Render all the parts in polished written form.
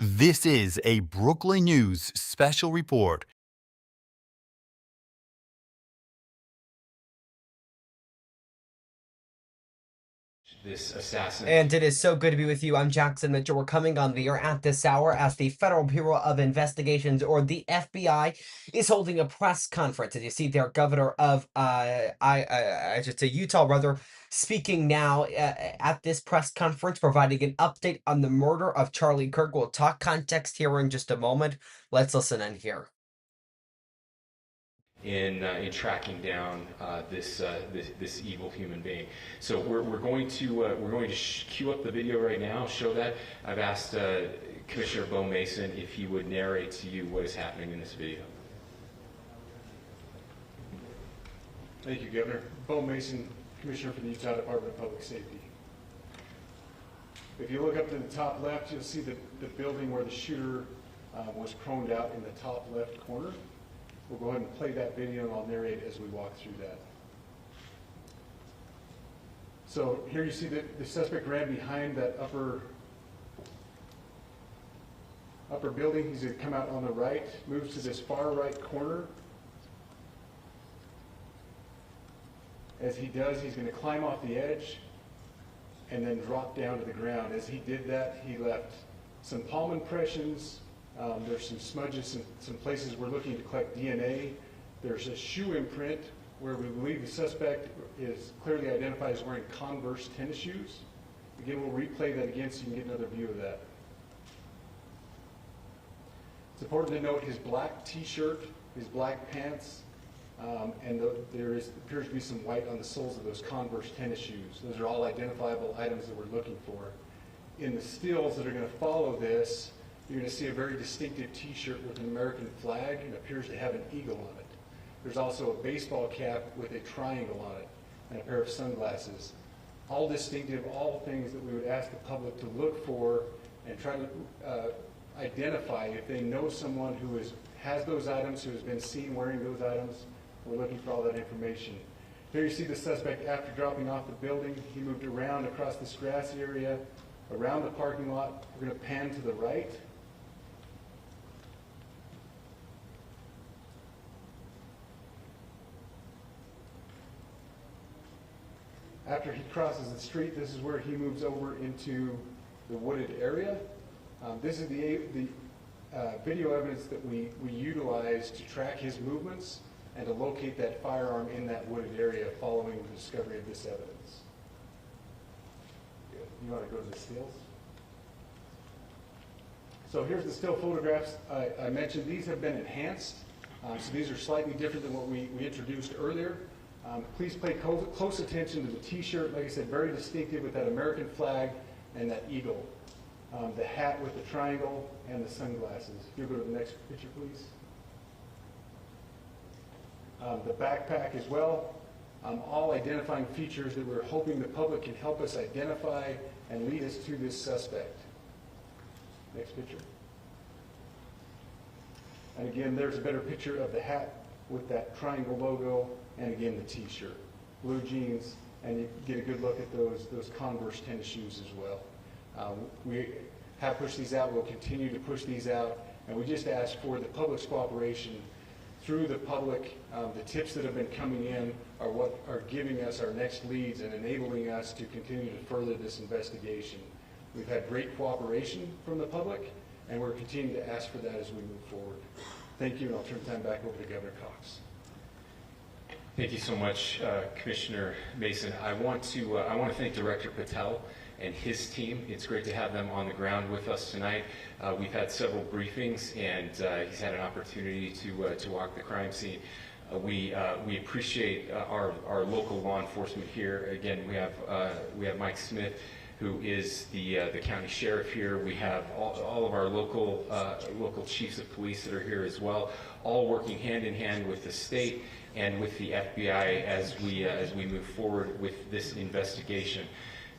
This is a Brooklyn News special report. This assassin. And it is so good to be with you. I'm Jackson Mitchell. We're coming on the air at this hour as the Federal Bureau of Investigations, or the FBI, is holding a press conference. As you see, their governor of I should say Utah, rather, speaking now at this press conference, providing an update on the murder of Charlie Kirk. We'll talk context here in just a moment. Let's listen in here. In tracking down this evil human being. So we're going to cue up the video right now. Show that. I've asked Commissioner Bo Mason if he would narrate to you what is happening in this video. Thank you, Governor. Bo Mason, Commissioner for the Utah Department of Public Safety. If you look up to the top left, you'll see the building where the shooter was proned out in the top left corner. We'll go ahead and play that video and I'll narrate as we walk through that. So here you see that the suspect ran behind that upper building. He's going to come out on the right, moves to this far right corner. As he does, he's going to climb off the edge and then drop down to the ground. As he did that, he left some palm impressions. There's some smudges, some places we're looking to collect DNA. There's a shoe imprint where we believe the suspect is clearly identified as wearing Converse tennis shoes. Again, we'll replay that again so you can get another view of that. It's important to note his black t-shirt, his black pants, and there appears to be some white on the soles of those Converse tennis shoes. Those are all identifiable items that we're looking for. In the stills that are going to follow this, you're going to see a very distinctive t-shirt with an American flag and appears to have an eagle on it. There's also a baseball cap with a triangle on it and a pair of sunglasses. All distinctive, all things that we would ask the public to look for and try to identify if they know someone who has those items, who has been seen wearing those items. We're looking for all that information. Here you see the suspect after dropping off the building. He moved around across this grassy area, around the parking lot. We're going to pan to the right. After he crosses the street, this is where he moves over into the wooded area. This is the video evidence that we utilize to track his movements and to locate that firearm in that wooded area following the discovery of this evidence. Good. You want to go to the stills? So here's the still photographs. I mentioned these have been enhanced. So these are slightly different than what we introduced earlier. Please pay close attention to the t-shirt, like I said, very distinctive with that American flag and that eagle. The hat with the triangle and the sunglasses. If you go to the next picture, please. The backpack as well. All identifying features that we're hoping the public can help us identify and lead us to this suspect. Next picture. And again, there's a better picture of the hat with that triangle logo, and again the t-shirt, blue jeans, and you get a good look at those Converse tennis shoes as well. We have pushed these out. We'll continue to push these out, and we just ask for the public's cooperation through the public. The tips that have been coming in are what are giving us our next leads and enabling us to continue to further this investigation. We've had great cooperation from the public, and we're continuing to ask for that as we move forward. Thank you, and I'll turn the time back over to Governor Cox. Thank you so much, Commissioner Mason. I want to thank Director Patel and his team. It's great to have them on the ground with us tonight. We've had several briefings, and he's had an opportunity to walk the crime scene. We appreciate our local law enforcement here. Again, we have Mike Smith, who is the county sheriff here. We have all of our local chiefs of police that are here as well, all working hand in hand with the state and with the FBI as we move forward with this investigation.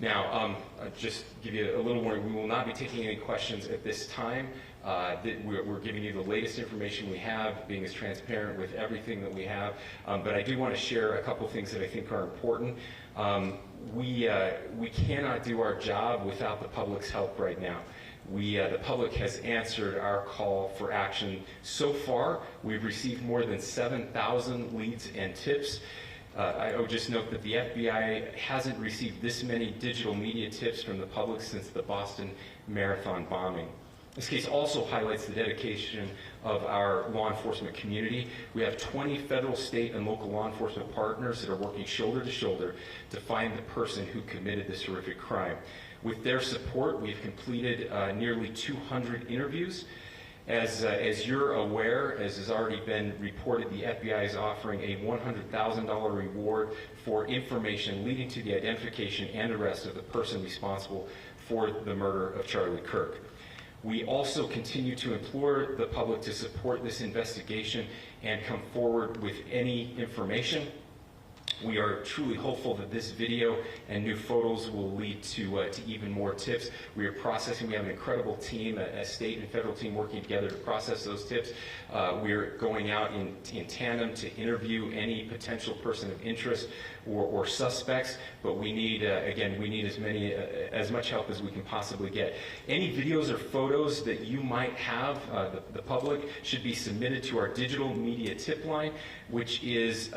Now, just give you a little warning, we will not be taking any questions at this time. We're giving you the latest information we have, being as transparent with everything that we have. But I do want to share a couple things that I think are important. We cannot do our job without the public's help right now. The public has answered our call for action. So far, we've received more than 7,000 leads and tips. I would just note that the FBI hasn't received this many digital media tips from the public since the Boston Marathon bombing. This case also highlights the dedication of our law enforcement community. We have 20 federal, state, and local law enforcement partners that are working shoulder to shoulder to find the person who committed this horrific crime. With their support, we've completed nearly 200 interviews. As you're aware, as has already been reported, the FBI is offering a $100,000 reward for information leading to the identification and arrest of the person responsible for the murder of Charlie Kirk. We also continue to implore the public to support this investigation and come forward with any information. We are truly hopeful that this video and new photos will lead to even more tips. We are processing. We have an incredible team, a state and federal team working together to process those tips. We're going out in tandem to interview any potential person of interest or suspects, but we need, again, we need as much help as we can possibly get. Any videos or photos that you might have, the public, should be submitted to our digital media tip line, which is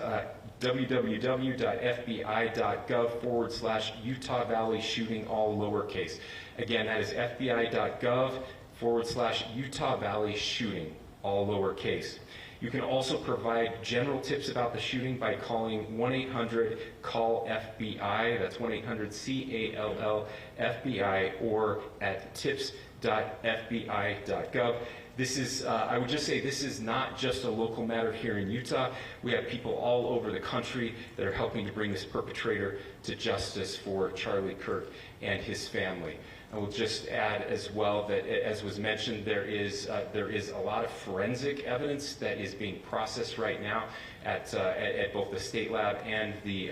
www.fbi.gov/Utah Valley shooting, all lowercase. Again, that is fbi.gov/Utah Valley shooting, all lowercase. You can also provide general tips about the shooting by calling 1-800-CALL-FBI. That's 1-800-CALL-FBI, or at tips.fbi.gov. This is, I would just say, this is not just a local matter here in Utah. We have people all over the country that are helping to bring this perpetrator to justice for Charlie Kirk and his family. I will just add as well that, as was mentioned, there is a lot of forensic evidence that is being processed right now at both the state lab and the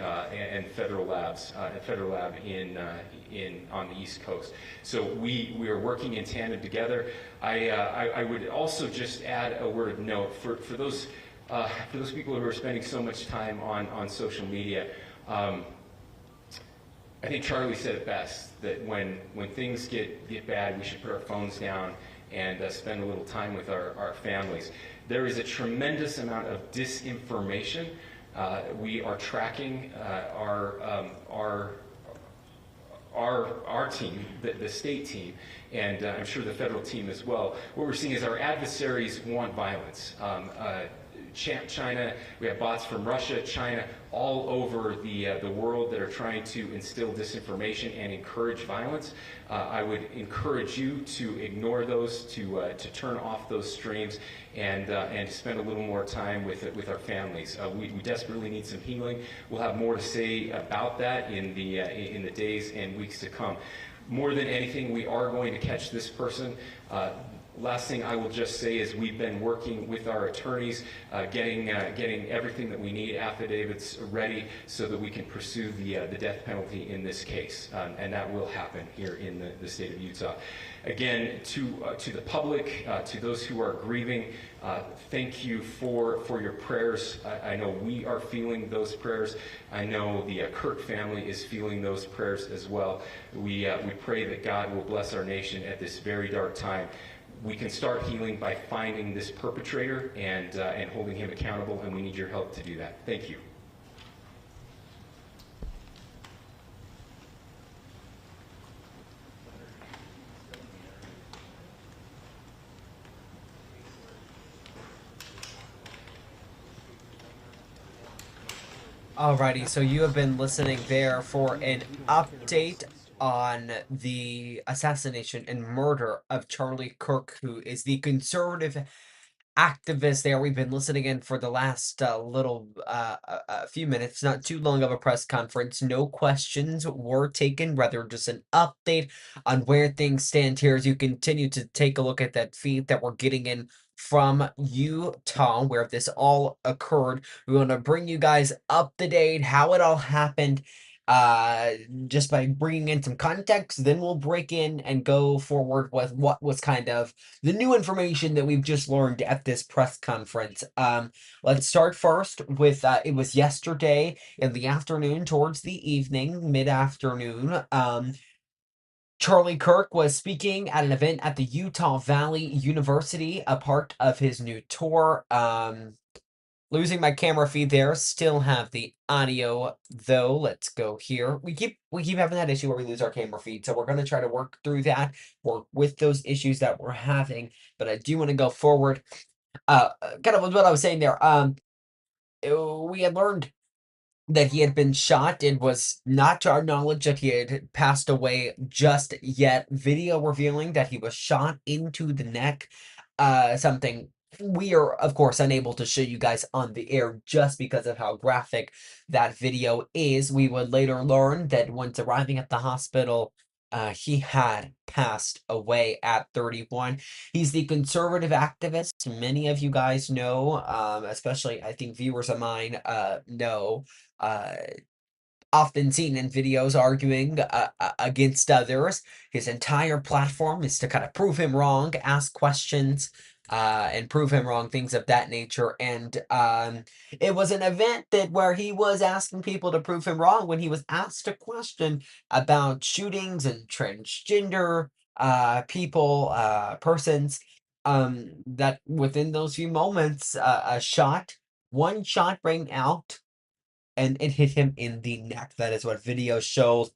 federal labs, federal lab on the East Coast. So we are working in tandem together. I would also just add a word of note for those people who are spending so much time on social media. I think Charlie said it best, that when things get bad, we should put our phones down and spend a little time with our families. There is a tremendous amount of disinformation. We are tracking our team, the state team, and I'm sure the federal team as well. What we're seeing is our adversaries want violence. China, we have bots from Russia, China, all over the world that are trying to instill disinformation and encourage violence. I would encourage you to ignore those, to turn off those streams, and to spend a little more time with our families. We desperately need some healing. We'll have more to say about that in the days and weeks to come. More than anything, we are going to catch this person. Last thing I will just say is we've been working with our attorneys, getting everything that we need, affidavits ready, so that we can pursue the death penalty in this case, and that will happen here in the state of Utah. Again, to the public, to those who are grieving, thank you for your prayers. I know we are feeling those prayers. I know the Kirk family is feeling those prayers as well. We pray that God will bless our nation at this very dark time. We can start healing by finding this perpetrator and holding him accountable, and we need your help to do that. Thank you. Alrighty, so you have been listening there for an update on the assassination and murder of Charlie Kirk, who is the conservative activist there. We've been listening in for the last a few minutes, not too long of a press conference. No questions were taken, rather just an update on where things stand here as you continue to take a look at that feed that we're getting in from Utah, where this all occurred. We want to bring you guys up to date, how it all happened, just by bringing in some context. Then we'll break in and go forward with what was kind of the new information that we've just learned at this press conference. Let's start first with it was yesterday in the afternoon, towards the evening, mid-afternoon. Charlie Kirk was speaking at an event at the Utah Valley University, a part of his new tour. Losing my camera feed there. Still have the audio though. Let's go here. We keep having that issue where we lose our camera feed, so we're going to try to work through that, work with those issues that we're having. But I do want to go forward. Kind of what I was saying there. We had learned that he had been shot. It was not to our knowledge that he had passed away just yet. Video revealing that he was shot into the neck. Something we are, of course, unable to show you guys on the air just because of how graphic that video is. We would later learn that once arriving at the hospital, he had passed away at 31. He's the conservative activist. Many of you guys know, especially I think viewers of mine know, uh, often seen in videos arguing against others. His entire platform is to kind of prove him wrong, ask questions, and prove him wrong, things of that nature. And it was an event that where he was asking people to prove him wrong when he was asked a question about shootings and transgender people, persons. That within those few moments, one shot rang out and it hit him in the neck. That is what video shows.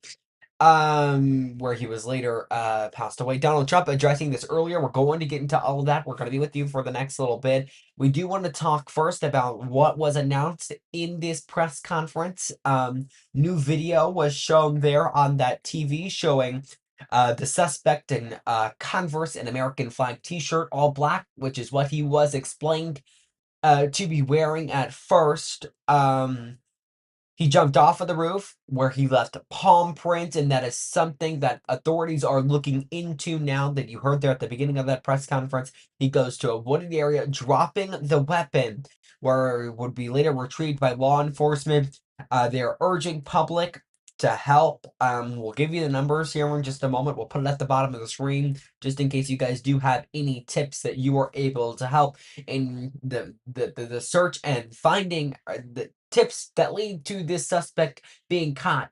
Where he was later passed away. Donald Trump addressing this earlier. We're going to get into all of that. We're going to be with you for the next little bit. We do want to talk first about what was announced in this press conference. New video was shown there on that TV showing the suspect in Converse and American flag t-shirt, all black, which is what he was explained to be wearing at first. He jumped off of the roof where he left palm prints, and that is something that authorities are looking into now that you heard there at the beginning of that press conference. He goes to a wooded area, dropping the weapon, where it would be later retrieved by law enforcement. They're urging public to help. We'll give you the numbers here in just a moment. We'll put it at the bottom of the screen, just in case you guys do have any tips that you are able to help in the search and finding the tips that lead to this suspect being caught.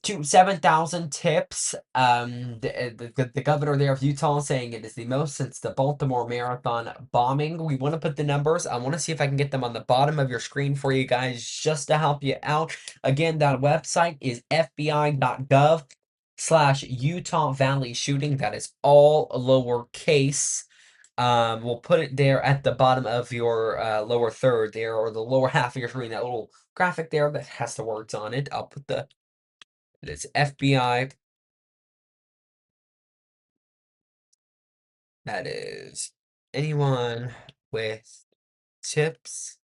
To 7,000 tips. The governor there of Utah saying it is the most since the Baltimore Marathon bombing. We want to put the numbers. I want to see if I can get them on the bottom of your screen for you guys just to help you out. Again, that website is fbi.gov/Utah Valley shooting. That is all lowercase. We'll put it there at the bottom of your lower third there, or the lower half of your screen, that little graphic there that has the words on it. I'll put it's FBI. That is anyone with tips.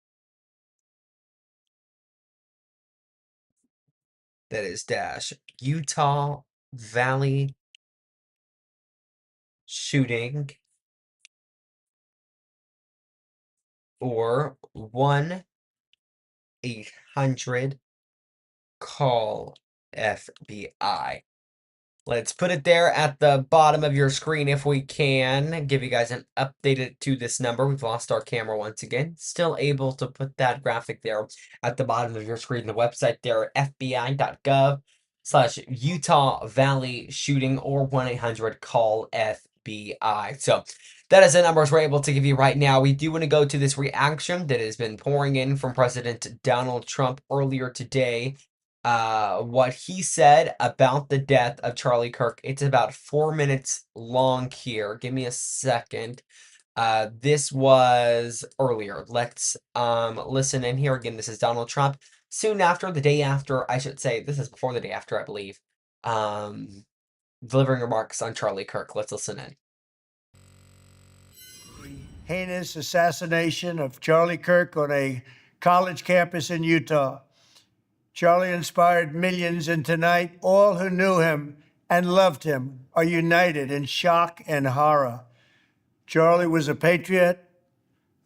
That is dash Utah Valley shooting, or 1-800 call FBI. Let's put it there at the bottom of your screen if we can. Give you guys an update to this number. We've lost our camera once again. Still able to put that graphic there at the bottom of your screen. The website there, fbi.gov/Utah Valley shooting, or 1-800 call FBI. So that is the numbers we're able to give you right now. We do want to go to this reaction that has been pouring in from President Donald Trump earlier today. What he said about the death of Charlie Kirk. It's about 4 minutes long here. Give me a second. This was earlier. Let's listen in here again. This is Donald Trump. Soon after, the day after, I should say, this is before the day after, I believe. Delivering remarks on Charlie Kirk. Let's listen in. Heinous assassination of Charlie Kirk on a college campus in Utah. Charlie inspired millions, and tonight, all who knew him and loved him are united in shock and horror. Charlie was a patriot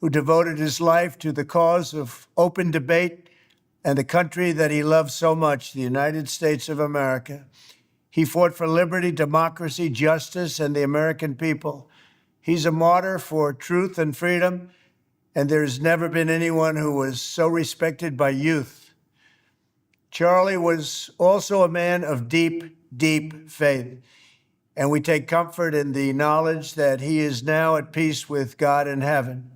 who devoted his life to the cause of open debate and the country that he loved so much, the United States of America. He fought for liberty, democracy, justice, and the American people. He's a martyr for truth and freedom, and there has never been anyone who was so respected by youth. Charlie was also a man of deep, deep faith, and we take comfort in the knowledge that he is now at peace with God in heaven.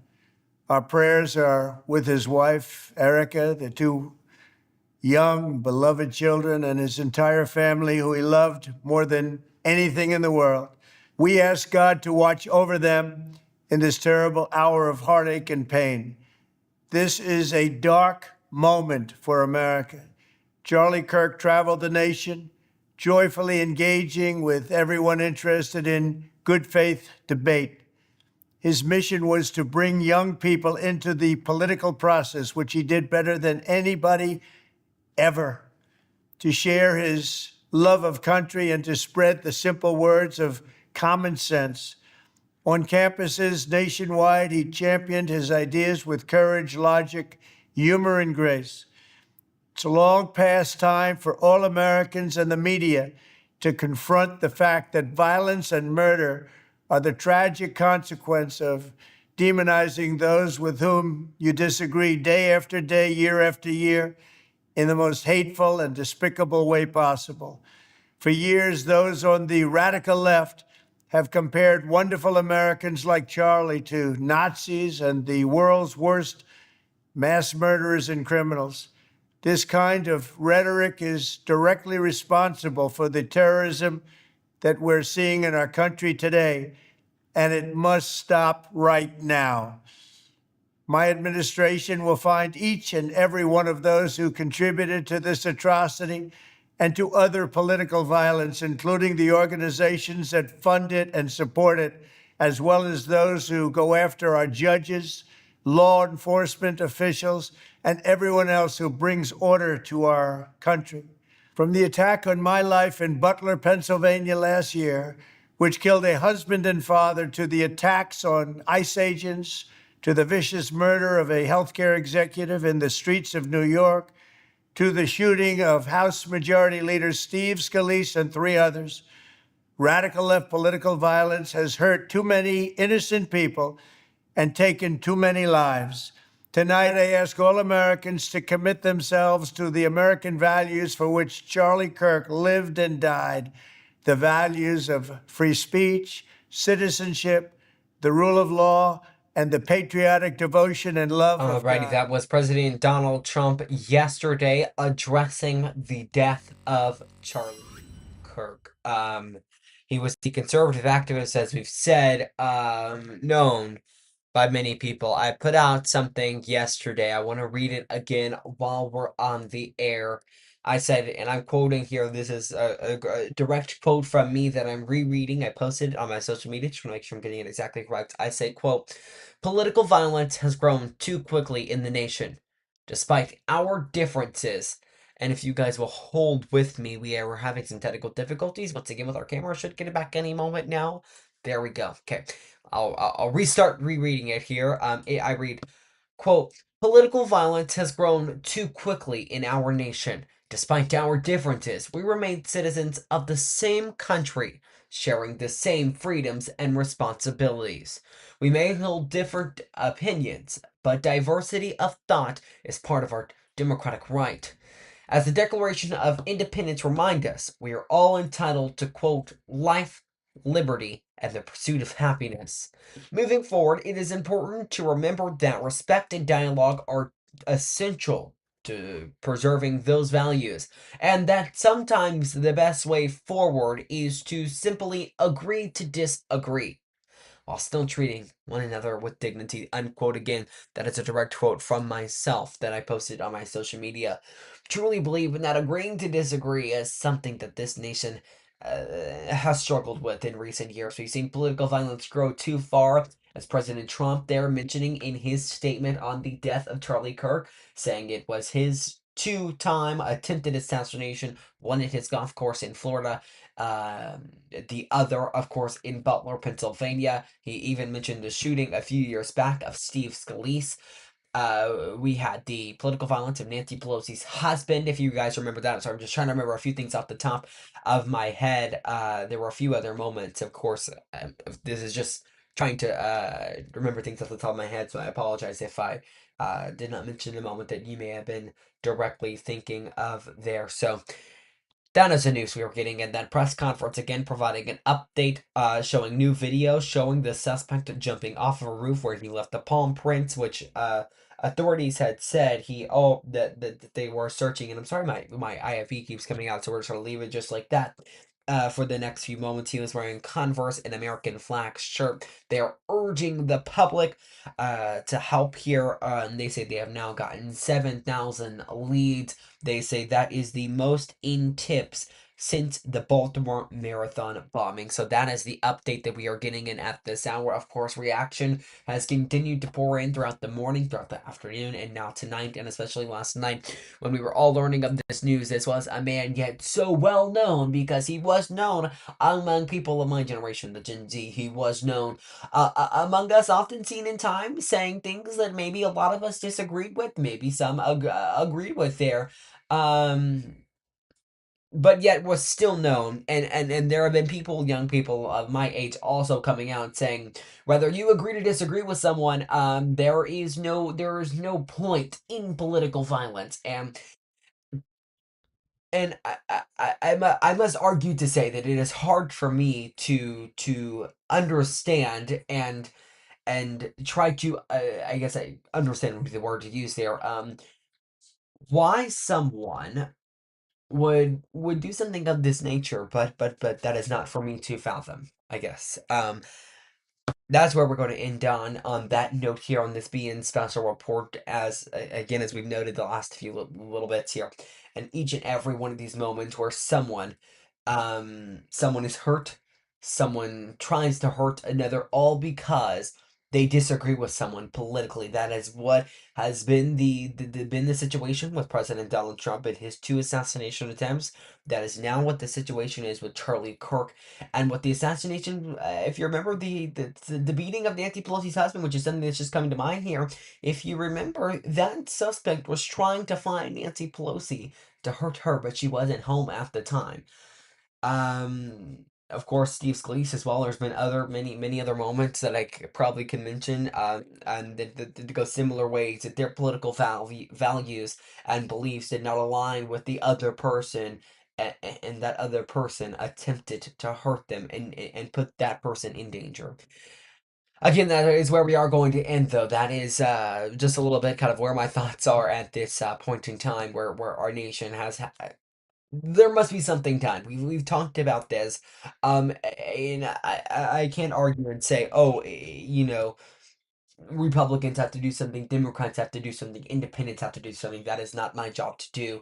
Our prayers are with his wife, Erica, the two young, beloved children, and his entire family, who he loved more than anything in the world. We ask God to watch over them in this terrible hour of heartache and pain. This is a dark moment for America. Charlie Kirk traveled the nation, joyfully engaging with everyone interested in good faith debate. His mission was to bring young people into the political process, which he did better than anybody ever, to share his love of country and to spread the simple words of common sense. On campuses nationwide, he championed his ideas with courage, logic, humor, and grace. It's a long past time for all Americans and the media to confront the fact that violence and murder are the tragic consequence of demonizing those with whom you disagree day after day, year after year, in the most hateful and despicable way possible. For years, those on the radical left have compared wonderful Americans like Charlie to Nazis and the world's worst mass murderers and criminals. This kind of rhetoric is directly responsible for the terrorism that we're seeing in our country today, and it must stop right now. My administration will find each and every one of those who contributed to this atrocity and to other political violence, including the organizations that fund it and support it, as well as those who go after our judges, law enforcement officials, and everyone else who brings order to our country. From the attack on my life in Butler, Pennsylvania last year, which killed a husband and father, to the attacks on ICE agents, to the vicious murder of a healthcare executive in the streets of New York, to the shooting of House Majority Leader Steve Scalise and 3 others, radical left political violence has hurt too many innocent people and taken too many lives. Tonight, I ask all Americans to commit themselves to the American values for which Charlie Kirk lived and died, the values of free speech, citizenship, the rule of law, and the patriotic devotion and love of Alrighty, God. that was President Donald Trump yesterday addressing the death of Charlie Kirk. He was the conservative activist, as we've said, known by many people. I put out something yesterday. I want to read it again while we're on the air. I said, and I'm quoting here, this is a direct quote from me that I'm rereading. I posted it on my social media to make sure I'm getting it exactly correct. I say, quote, political violence has grown too quickly in the nation, despite our differences. And if you guys will hold with me, we are having some technical difficulties once again with our camera. Should get it back any moment now. There we go. Okay, I'll restart rereading it here. I read, quote, political violence has grown too quickly in our nation. Despite our differences, we remain citizens of the same country, sharing the same freedoms and responsibilities. We may hold different opinions, but diversity of thought is part of our democratic right. As the Declaration of Independence reminds us, we are all entitled to, quote, life, liberty, and the pursuit of happiness. Moving forward, it is important to remember that respect and dialogue are essential to preserving those values, and that sometimes the best way forward is to simply agree to disagree while still treating one another with dignity, unquote. Again, that is a direct quote from myself that I posted on my social media. Truly believe in that agreeing to disagree is something that this nation has struggled with in recent years. We've seen political violence grow too far, as President Trump there mentioning in his statement on the death of Charlie Kirk, saying it was his 2-time attempted assassination, one at his golf course in Florida, the other, of course, in Butler, Pennsylvania. He even mentioned the shooting a few years back of Steve Scalise. We had the political violence of Nancy Pelosi's husband, if you guys remember that. So I'm just trying to remember a few things off the top of my head. There were a few other moments, of course. This is just trying to remember things off the top of my head, so I apologize if I did not mention the moment that you may have been directly thinking of there. So that is the news we were getting, and that press conference again providing an update, showing new video showing the suspect jumping off of a roof where he left the palm prints, which authorities had said that they were searching. And I'm sorry, my IFE keeps coming out, so we're just gonna leave it just like that. For the next few moments, he was wearing Converse, an American flag shirt. They are urging the public to help here. And they say they have now gotten 7,000 leads. They say that is the most in tips since the Baltimore Marathon bombing. So that is the update that we are getting in at this hour. Of course, reaction has continued to pour in throughout the morning, throughout the afternoon, and now tonight, and especially last night when we were all learning of this news. This was a man yet so well known because he was known among people of my generation, the Gen Z. He was known among us, often seen in time, saying things that maybe a lot of us disagreed with, maybe some agreed with there. But yet was still known, and there have been people, young people of my age, also coming out saying whether you agree to disagree with someone, there is no point in political violence, and I must argue to say that it is hard for me to understand and try to I guess I understand would be the word to use there, why someone would do something of this nature, but that is not for me to fathom, I guess. That's where we're going to end on that note here on this BN special report. As again, as we've noted the last few little bits here, and each and every one of these moments where someone is hurt, someone tries to hurt another, all because they disagree with someone politically. That is what has been the situation with President Donald Trump and his 2 assassination attempts. That is now what the situation is with Charlie Kirk, and what the assassination. If you remember the beating of Nancy Pelosi's husband, which is something that's just coming to mind here. If you remember, that suspect was trying to find Nancy Pelosi to hurt her, but she wasn't home at the time. Of course, Steve Scalise as well. There's been many other moments that I probably can mention, and that go similar ways, that their political values and beliefs did not align with the other person, and that other person attempted to hurt them and put that person in danger. Again, that is where we are going to end, though. That is just a little bit kind of where my thoughts are at this point in time, where our nation has there must be something done. We've talked about this, and I can't argue and say, oh, Republicans have to do something, Democrats have to do something, Independents have to do something. That is not my job to do.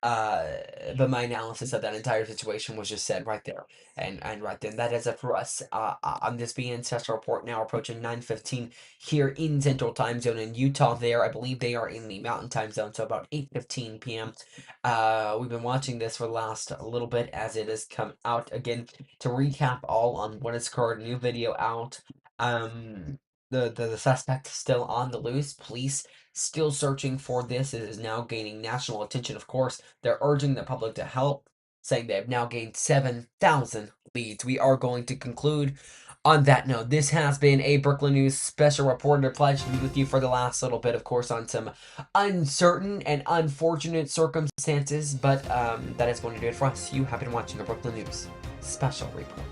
Uh, but my analysis of that entire situation was just said right there, and right then. That is it for us. On this being special report, now approaching 9:15 here in Central Time Zone in Utah. There, I believe they are in the Mountain Time Zone, so about 8:15 p.m. We've been watching this for the last little bit as it has come out again. To recap all on what has occurred, new video out. The suspect still on the loose. Police still searching for this. It is now gaining national attention, of course. They're urging the public to help, saying they have now gained 7,000 leads. We are going to conclude on that note. This has been a Brooklyn News special reporter. Pledge to be with you for the last little bit, of course, on some uncertain and unfortunate circumstances, but that is going to do it for us. You have been watching the Brooklyn News special report.